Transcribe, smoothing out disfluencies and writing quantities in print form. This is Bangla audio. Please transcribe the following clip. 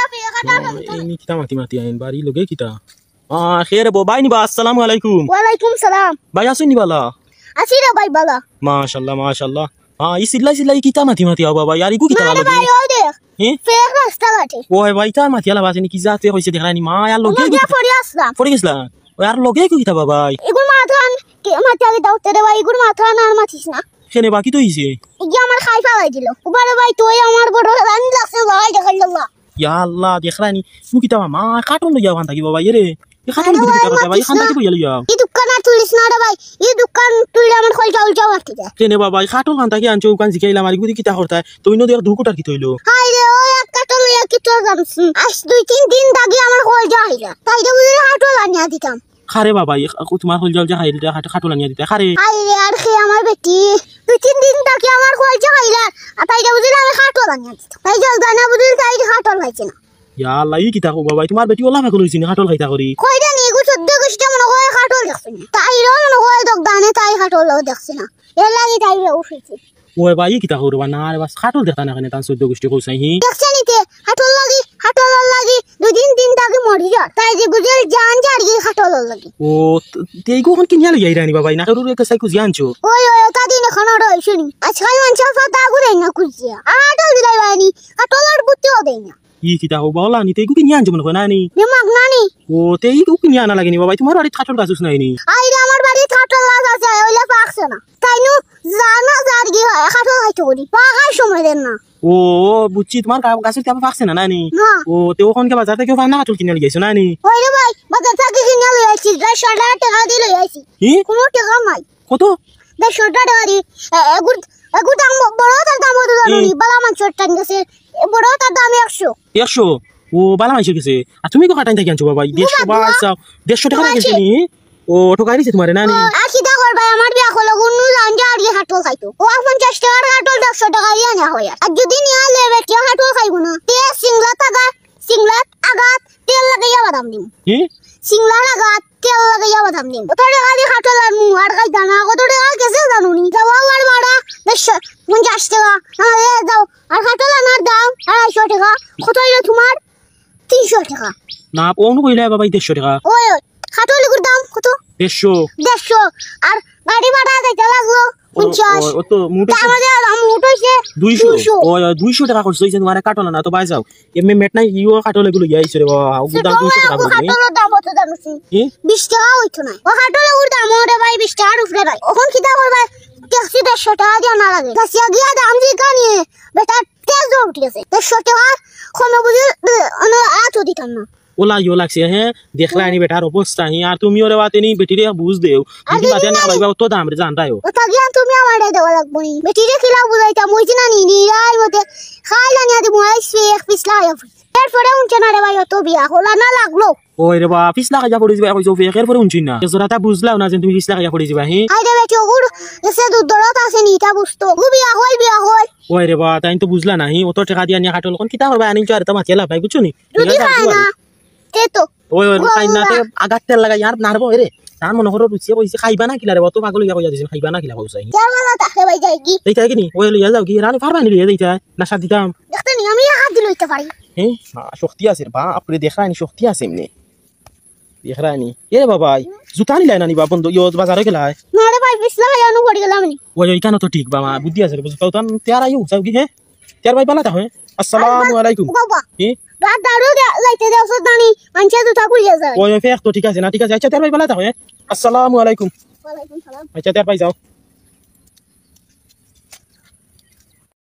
ini kita mati-matian bari loge kita. Khair bo bhai ni ba assalamu alaikum. Walaikum salam. Bhai asun ni bala. Asira bhai bala. Mashallah. Isilla kita mati-mati aba bhai yar iku kita bala. loge. Bhai ode. Fer rasta gate. Oy bhai ta mati ala basini ki zat fe hoise dekhrani ma yar loge. Loge fori aslam. Fori gisla. Yar loge ku kita bhai. Igul mathan ke mati age dautere bhai igul mathan ar matis na. Khene baki to hise. Igi amar khaifa gayilo. Ubare bhai toy amar bodo ran lakse bhai dekhalla. Ya Allah dekhrani mu kita ma khaton lo jawan tagi bhai yere. Ye khaton lo kita kata bhai khan tagi bo yalo ya. Ye dukkan ar tulis na re bhai. Ye dukkan tuile amar khol jaul jawat ke. Khene bhai khaton khan tagi ancho kan sikaila mari gudi kita horta to ino der dukutar ki toilo. Hai re o ek katon ya ki to gamsin. Ash 2-3 din dagi amar khol jaila. Tai de bujhe hatol anya ditam. Khare baba তোমার হল জল জাহাইল খাটো লানিয়া দিতে খারে আই রে আর খে আমার বেটি 2-3 দিন তাকে আমার খোল জাহাইলা তাই দা বুঝিলা আমি খাটো লানিয়া দিতাম তাই জল দানা বুঝিল তাই খাটো লাইছে না ইয়া আল্লাহ ই কিতা কো বাবা তোমার বেটি ওলা ফাকল হইছিনি খাটো লাইতা করি কই দেনি গো 14 গষ্টি মন হয় খাটো দেখছ না তাই র মন হয় দক দানে তাই খাটো লাও দেখছ না এ লাগি তাই রে উঠিছে ওই ভাই কিতা করবা না আরে বাস খাটো দেখতা না কেন তান 14 গোষ্ঠী কইছাই হি দেখছ নিতে খাটো লাগি 2-3 দিন তাকে মরি যা তাই যে বুঝিল জান জাড়ি খাটো লাগি ও তেই গো কোন কিনিয়া লই আইরানি বাবা না করু কে সাইকো জানছো ওই তা দিন এখন রইছনি আজকাল মানছা ফাতা গুরে না কুজিয়া আটো দিলাই বানি খাটোর বুত্তিও দেই না ই কিতা হো বালা নি তেই গো কিনিয়া আনছো মনে কই না নি নে মাগনানি ও তেই গো কিনিয়া না লাগেনি বাবা তোমার বাড়ি খাটোর গাছুস নাই নি আইরে আমার বাড়ি খাটো গাছ আছে ওইলা পাকছে না তাইনু জানা জারগি খাটো খাইতো করি পাকার সময় দেন না ও বুঝছি তোমার গাছের কি পাকছে না নানি না ও তে ওখান কে বাজার থেকে না কাটল কিনে লিয়েছো নানি ওইরে ভাই বাজার থেকে কিনে লই আইছি 100 টাকা দিয়ে লই আইছি কি কোনো টাকা নাই কত 100 টাকা দি এগুর দাম বড় তার দাম তো জানি বালা মান ছোট টান গেছে বড় তার দাম 100 ও বালা মাইছে গেছে আর তুমি কো কাটাই থাকি আনছো বাবা 100 বাস 150 টাকা গেছে নি ও ঠকাই দিছে তোমারে নানি আকি দা কর ভাই আমার বিয়া হলো গুন্নু জানজা আর হাটল খাইতো ও 50 টাকার হাটল 100 টাকা দিয়া না হয় আর যদি নিয়া লেবে কি হাটল খাইবো না তে সিংলাত আগাত তেল লাগাইয়া বাদাম দিম কি সিংলা আগাত তেল লাগাইয়া বাদাম দিম কত টাকা দি হাটল আর মু আর খাই দানা কত টাকা গেছে জানুনি যাও আর মারা 50 টাকা আরে দাও আর হাটল আনার দাম 250 টাকা কত হইলো তোমার 300 টাকা না ওনু কইলা বাবা 150 টাকা ওই হাটলের দাম কত 150 আর গাড়ি ভাড়া দিতে লাগলো 50 ও তো মুটো আমাদের মুটো হইছে 200 ও 200 টাকা খরচ হইছে তোমার কাটল না তো বাই যাও এমনি মেট নাই ইও কাটলে গুলো যাইছে রে বাবা ও দাম 200 টাকা বলি কাটলের দাম কত জানোছি 20 টাকা হইতো না ও কাটলের দাম ওরে ভাই 20 টাকার উপরে ভাই ওখান কি দাম ভাই ট্যাক্সি 150 টাকা দিয়া না লাগে গাছিয়া গিয়া দাম জি কানি বেটা তেজ উঠে গেছে 150 টাকা কোন বুঝি আতো দিতাম না ওলা ইও লাগছে হ্যাঁ দেখলা আনি বেটার অবস্থা হি আর তুমি ওরে বাতে নি বেটি রে বুঝ দেও যদি বাতে না ভাইবা তো দাম রে জানতাই ও তা গিয়া তুমি আমারে দেওয়া লাগবো নি বেটি রে খিলা বুঝাইতা মইছি না নি নি আই মতে খাইলা নিয়া দি মই এক পিছলা আয়া এরপরে উনছে না রে ভাই তো বিয়া হলা না লাগলো ওই রে বাবা পিছলা কাজা পড়ি যাবা কইছো ফেকের পরে উনছি না জোরাটা বুঝলাও না যে তুমি পিছলা কাজা পড়ি যাবা হি আই রে বেটি ওগুর এসে দুধরত আছে নি তা বুঝতো গু বিয়া হল ওই রে বাবা তাই তো বুঝলা না হি অত টাকা দিয়া নিয়া কাটল কোন কিতা করবা আনি চার তো মাতিয়ালা ভাই বুঝছো নি যদি খায় না তে তো ওই খাই না তে আগাত তেল লাগা ইয়ার নারবো রে তার মনে করো রুচি কইছে খাইবা না কিলা রে বাবা তো পাগল ইয়া কইয়া দিছে খাইবা না কিলা কইছাই জামালা তাকে ভাই যাই কি এইটা কি নি ওই লইয়া যাও কি রানি পারবা নি লইয়া দেইতা না সাথ দিতাম দেখতে নি আমি হাত দিল হইতে পারি হ্যাঁ শক্তি আছে বা আপনি দেখানি শক্তি আছে এমনি দেখানি এ বাবা জুতা নি লাইনা নি বাবা বন্ধ ইও বাজারে গেলাই না রে ভাই পিছলা আনু পড়ি গেলাম নি ওই কেন তো ঠিক বাবা বুদ্ধি আছে বুঝ তাও তান তেয়ার আইও যাও কি হ্যাঁ তেয়ার ভাই বালা তা হয় আসসালামু আলাইকুম বাবা কি রাত দারু লাইতে দাও সদানি মানছে জুতা খুলিয়া যায় ওই ফেক তো ঠিক আছে না ঠিক আছে আচ্ছা তেয়ার ভাই বালা তা হয় আসসালামু আলাইকুম ওয়ালাইকুম সালাম আচ্ছা তেয়ার ভাই যাও